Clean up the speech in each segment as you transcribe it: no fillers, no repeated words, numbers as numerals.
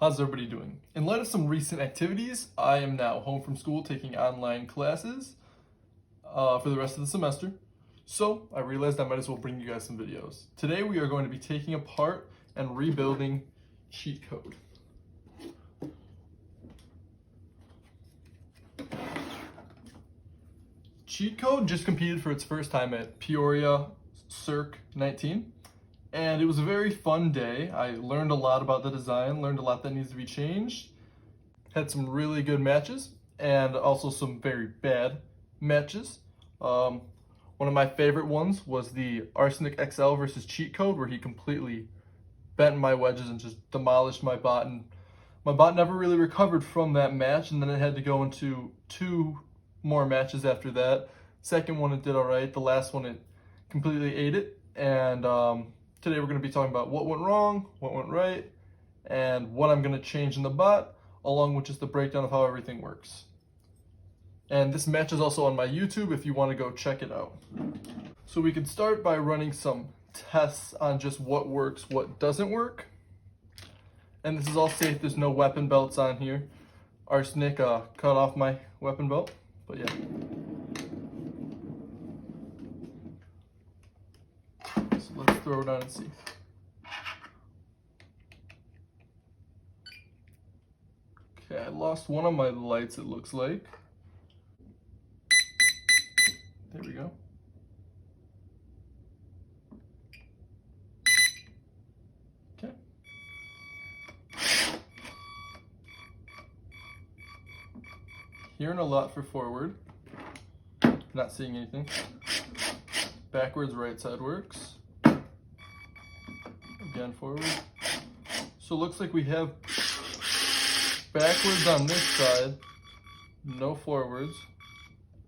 How's everybody doing? In light of some recent activities, I am now home from school taking online classes for the rest of the semester. So I realized I might as well bring you guys some videos. Today we are going to be taking apart and rebuilding cheat code. Cheat code just competed for its first time at Peoria Circ 19. And it was a very fun day. I learned a lot about the design, learned a lot that needs to be changed. Had some really good matches and also some very bad matches. One of my favorite ones was the Arsenic XL versus Cheat Code, where he completely bent my wedges and just demolished my bot. And my bot never really recovered from that match, and then it had to go into 2 more matches after that. Second one it did all right. The last one it completely ate it. And today we're going to be talking about what went wrong, what went right, and what I'm going to change in the bot, along with just the breakdown of how everything works. And this match is also on my YouTube if you want to go check it out. So we can start by running some tests on just what works, what doesn't work. And this is all safe, there's no weapon belts on here. Arsenic cut off my weapon belt, but yeah. So let's throw it on and see. Okay, I lost one of my lights, it looks like. There we go. Okay. Hearing a lot for forward. Not seeing anything. Backwards, right side works. Again, forward. So it looks like we have backwards on this side, no forwards,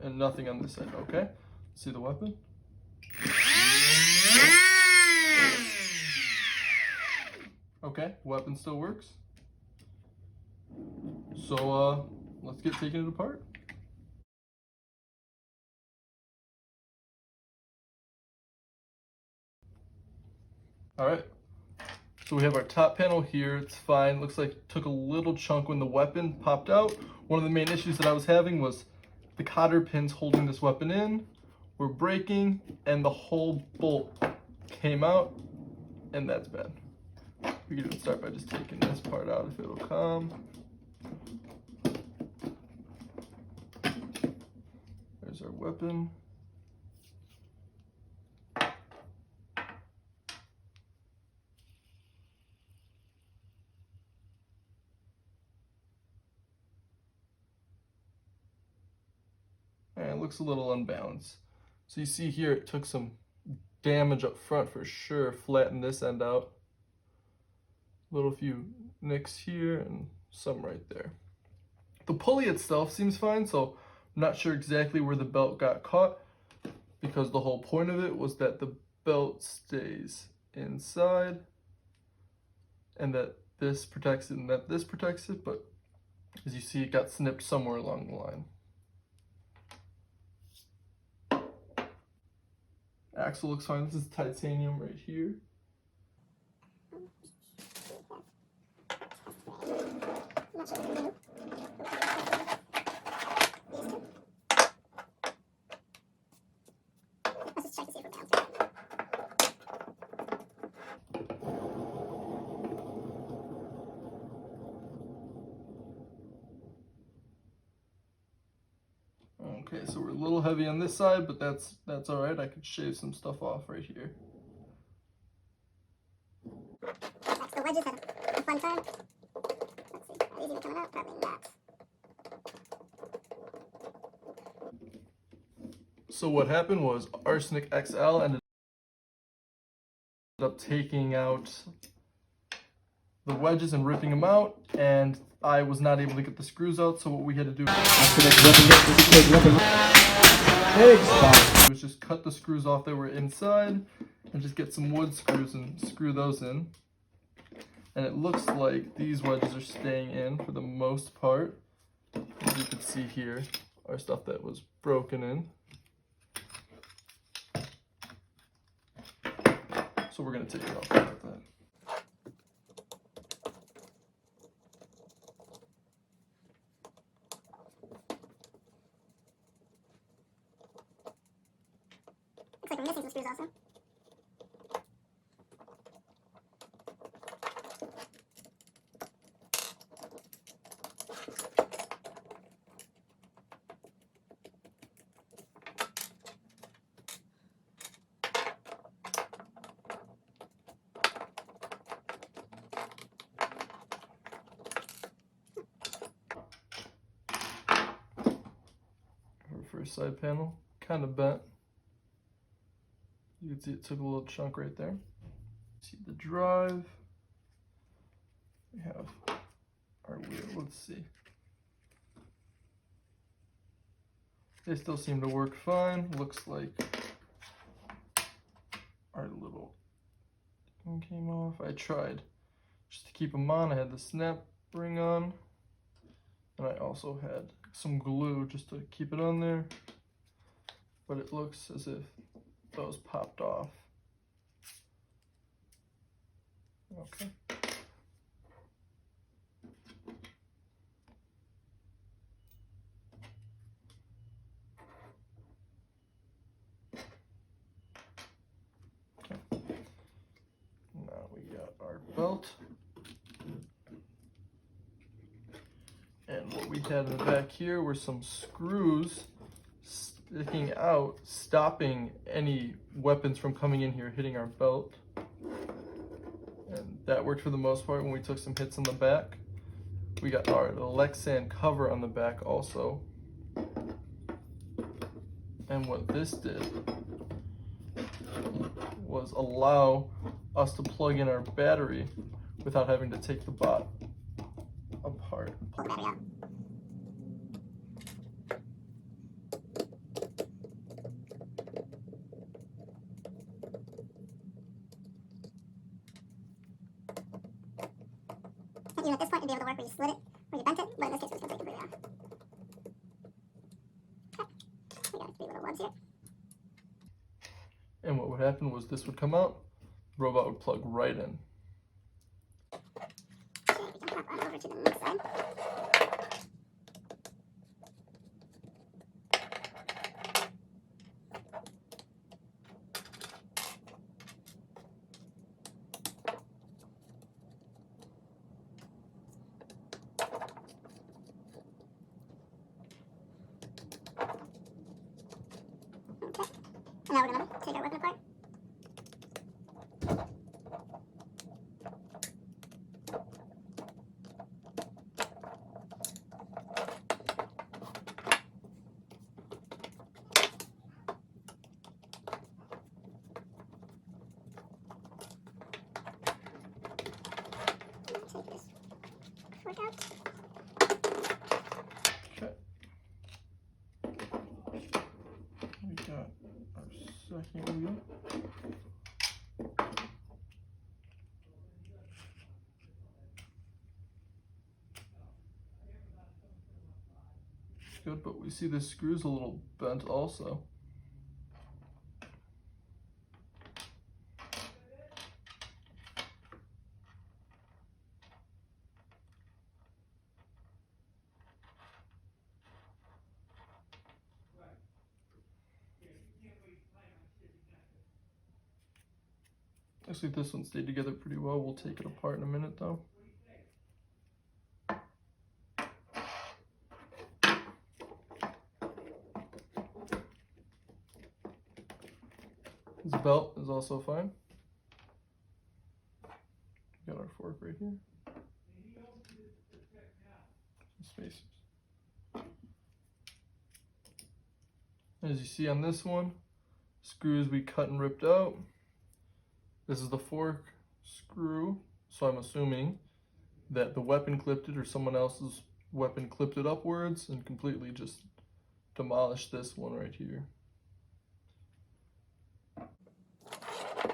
and nothing on this side. Okay, see the weapon? Okay, weapon still works. So let's get taking it apart. All right, so we have our top panel here. It's fine. Looks like it took a little chunk when the weapon popped out. One of the main issues that I was having was the cotter pins holding this weapon in were breaking, and the whole bolt came out, and that's bad. We can even start by just taking this part out if it'll come. There's our weapon. And it looks a little unbalanced. So you see here it took some damage up front for sure, flattened this end out. Little few nicks here and some right there. The pulley itself seems fine, so I'm not sure exactly where the belt got caught, because the whole point of it was that the belt stays inside and that this protects it and that this protects it, but as you see it got snipped somewhere along the line. Axle looks fine. This is titanium right here. Okay, so we're a little heavy on this side, but that's all right. I could shave some stuff off right here. The wedges have a fun time. Let's see, are these even coming out? Probably not. So what happened was Arsenic XL ended up taking out the wedges and ripping them out, and I was not able to get the screws out, so what we had to do was just cut the screws off that were inside and just get some wood screws and screw those in. And it looks like these wedges are staying in for the most part. As you can see here, are stuff that was broken in. So we're going to take it off like that. Looks like we're missing some screws also. First side panel, kind of bent. You can see it took a little chunk right there. See the drive. We have our wheel. Let's see. They still seem to work fine. Looks like our little thing came off. I tried just to keep them on. I had the snap ring on, and I also had some glue just to keep it on there, but it looks as if those popped off. Okay. Now we got our belt. And what we had in the back here were some screws sticking out, stopping any weapons from coming in here, hitting our belt. And that worked for the most part when we took some hits on the back. We got our Lexan cover on the back also. And what this did was allow us to plug in our battery without having to take the bot apart. Pull the battery out. I think even at this point it'd be able to work where you split it, where you bent it, but in this case we're just going to take it completely out. Okay. We got a few little webs here. And what would happen was this would come out, the robot would plug right in. Okay, we can hop on over to the next side. Okay, and now we're going to take our weapon apart. Take this fork out. Okay. We got our second wheel. Good, but we see the screw's a little bent also. Actually, this one stayed together pretty well. We'll take it apart in a minute though. This belt is also fine. Got our fork right here. Some spacers. As you see on this one, screws we cut and ripped out. This is the fork screw, so I'm assuming that the weapon clipped it or someone else's weapon clipped it upwards and completely just demolished this one right here.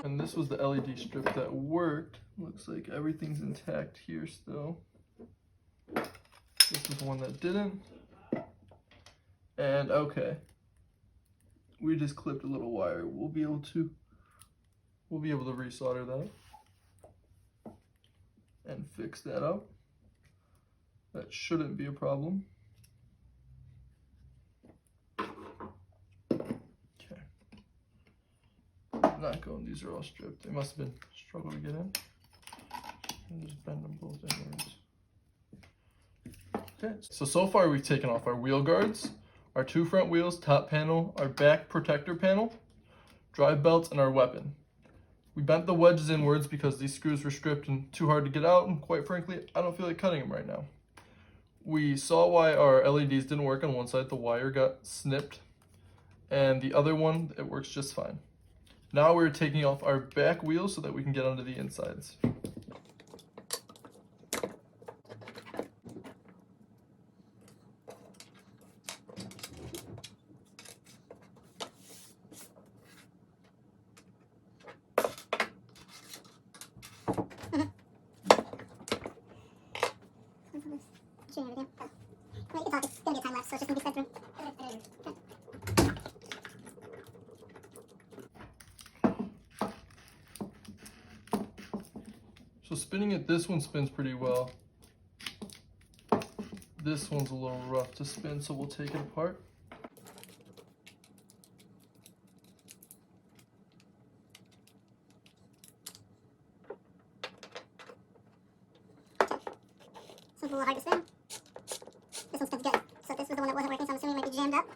And this was the LED strip that worked. Looks like everything's intact here still. This is the one that didn't. And okay, we just clipped a little wire. We'll be able to resolder that and fix that up. That shouldn't be a problem. Okay. not going. These are all stripped. They must have been struggle to get in. And just bend them both inwards. Okay, so far we've taken off our wheel guards, our 2 front wheels, top panel, our back protector panel, drive belts, and our weapon. We bent the wedges inwards because these screws were stripped and too hard to get out, and quite frankly, I don't feel like cutting them right now. We saw why our LEDs didn't work on one side. The wire got snipped, and the other one, it works just fine. Now we're taking off our back wheels so that we can get onto the insides. Wait, you can talk. It's gonna be a time lapse, so it's just gonna be sped through. So spinning it, this one spins pretty well. This one's a little rough to spin, so we'll take it apart. This one's a little hard to spin. This one spins good. So this was the one that wasn't working, so I'm assuming it might be jammed up.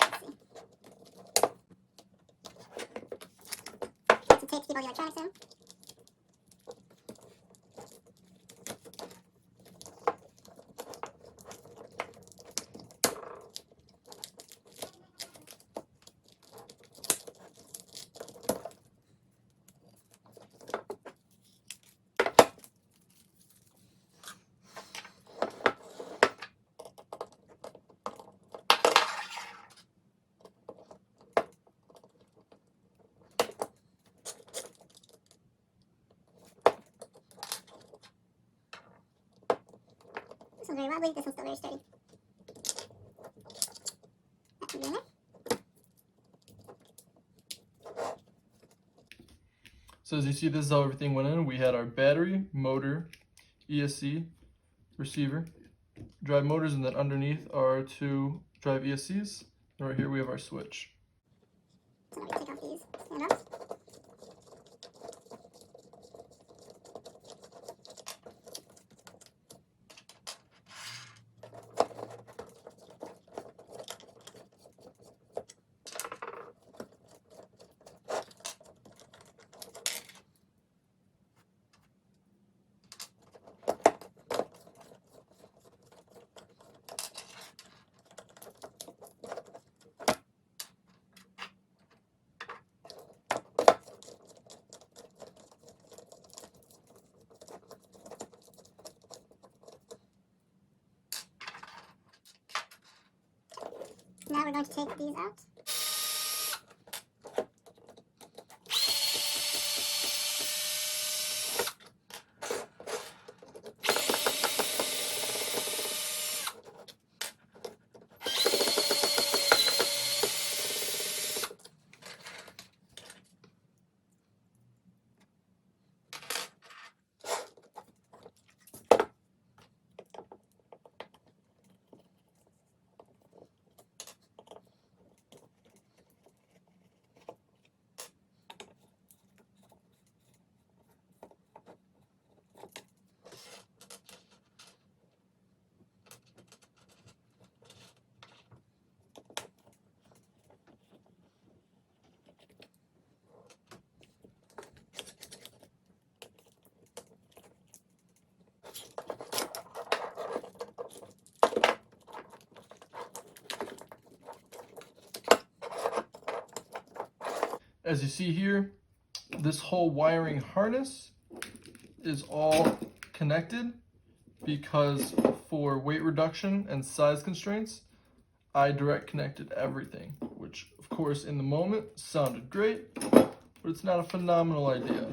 Let's see. Get some tape to keep all the electronics in. This one's very wobbly, this one's still very sturdy. That can be in there. So as you see, this is how everything went in. We had our battery, motor, ESC, receiver, drive motors, and then underneath are 2 drive ESCs. And right here we have our switch. So now we take off these standoffs. Now we're going to take these out. As you see here, this whole wiring harness is all connected because for weight reduction and size constraints, I direct connected everything, which of course in the moment sounded great, but it's not a phenomenal idea.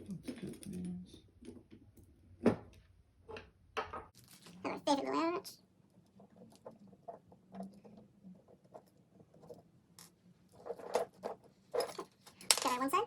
Let's get these. My favorite little wrench. Got our one side.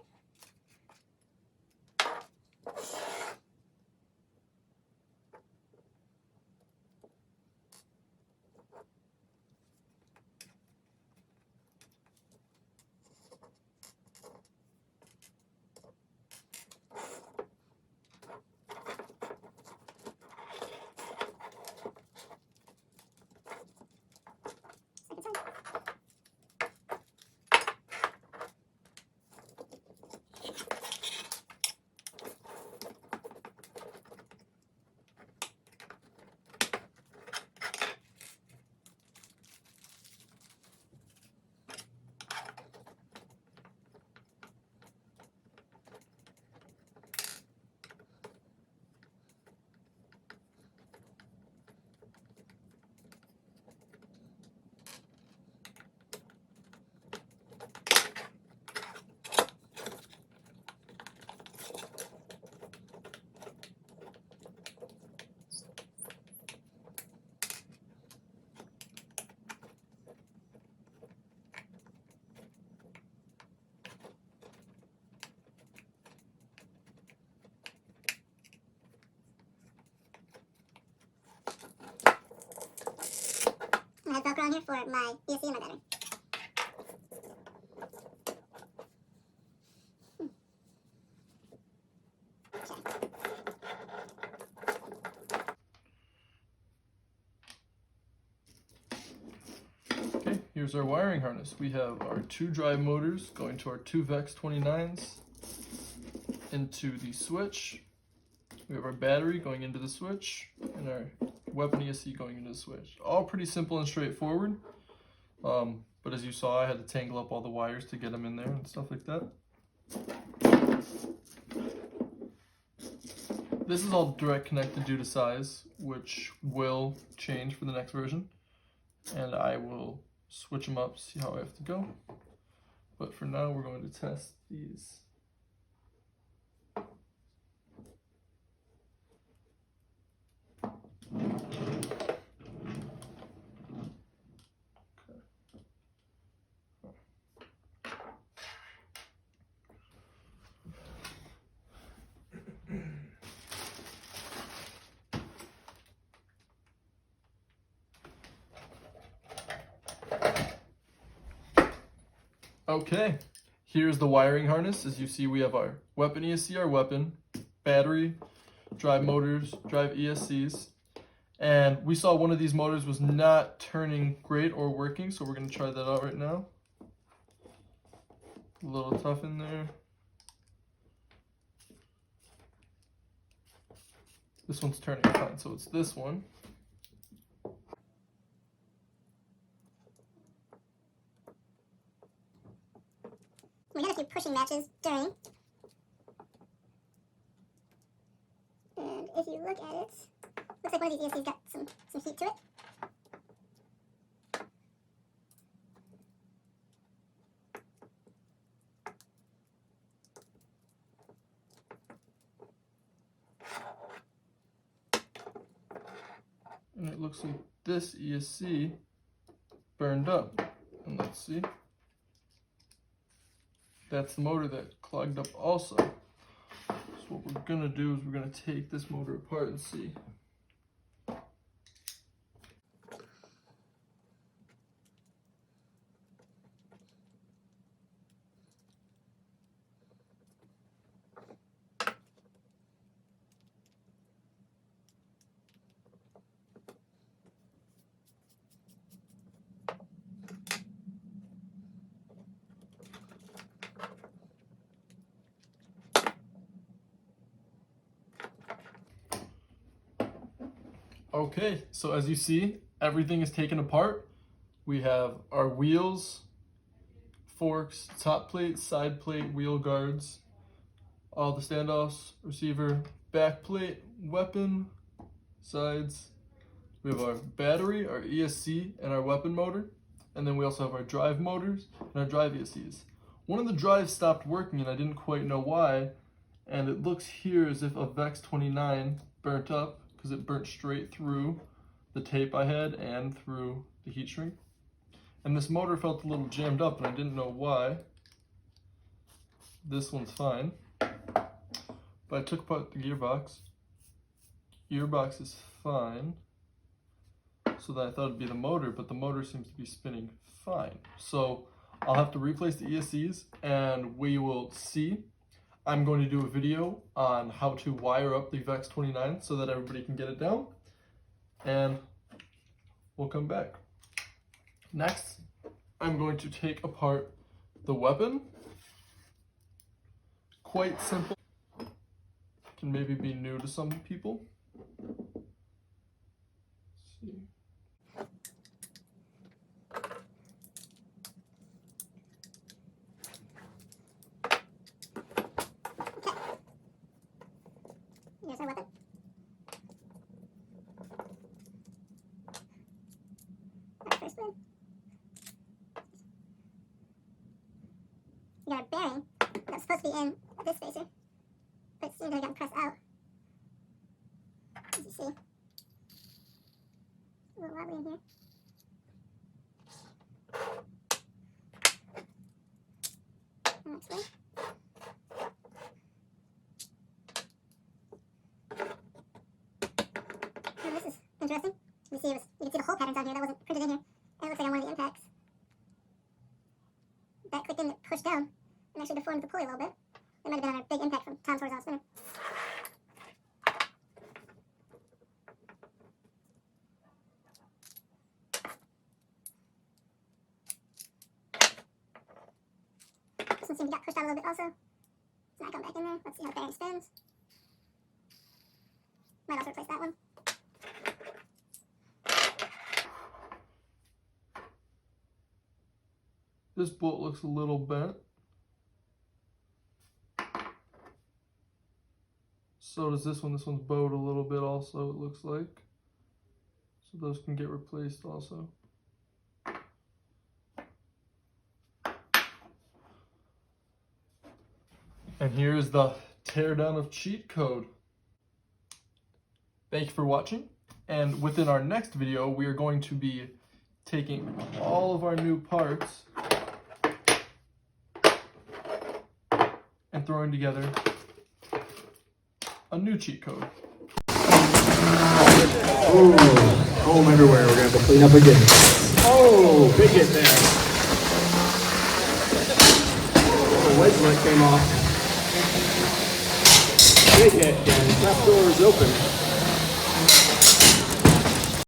look around here for my ESC and my battery. Okay, here's our wiring harness. We have our 2 drive motors going to our 2 VEX 29s into the switch. We have our battery going into the switch and our weapon ESC going into the switch. All pretty simple and straightforward. But as you saw, I had to tangle up all the wires to get them in there and stuff like that. This is all direct connected due to size, which will change for the next version. And I will switch them up, see how I have to go. But for now, we're going to test these. Okay, here's the wiring harness. As you see, we have our weapon ESC, our weapon, battery, drive motors, drive ESCs. And we saw one of these motors was not turning great or working, so we're going to try that out right now. A little tough in there. This one's turning fine, so it's this one. We had a few pushing matches during. And if you look at it, looks like one of these ESCs got some heat to it. And it looks like this ESC burned up. And let's see. That's the motor that clogged up also. So what we're gonna do is we're gonna take this motor apart and see. Okay, so as you see, everything is taken apart. We have our wheels, forks, top plate, side plate, wheel guards, all the standoffs, receiver, back plate, weapon, sides. We have our battery, our ESC, and our weapon motor. And then we also have our drive motors and our drive ESCs. One of the drives stopped working and I didn't quite know why. And it looks here as if a VEX 29 burnt up, because it burnt straight through the tape I had and through the heat shrink. And this motor felt a little jammed up and I didn't know why. This one's fine. But I took apart the gearbox. Gearbox is fine. So then I thought it'd be the motor, but the motor seems to be spinning fine. So I'll have to replace the ESCs and we will see. I'm going to do a video on how to wire up the VEX 29 so that everybody can get it down. And we'll come back. Next, I'm going to take apart the weapon. Quite simple. Can maybe be new to some people. Let's see. Here's our weapon. Our first one. We got our bearing that's supposed to be in this spacer, but it seems to have gotten pressed out. As you see. A little wobbly in here. Next one. This is interesting. You can see the hole patterns on here that wasn't printed in here. And it that clicked in, pushed down, and actually deformed the pulley a little bit. It might have been on a big impact from Tom's horizontal spinner. This one seemed to got pushed out a little bit also. It's not going back in there. Let's see how the bearing spins. Might also replace that one. This bolt looks a little bent. So does this one. This one's bowed a little bit also, it looks like. So those can get replaced also. And here's the teardown of cheat code. Thank you for watching. And within our next video, we are going to be taking all of our new parts and throwing together a new cheat code. Oh, home everywhere. We're going to have to clean up again. Oh, big hit there. The wedge nut came off. Big hit, and trap door is open.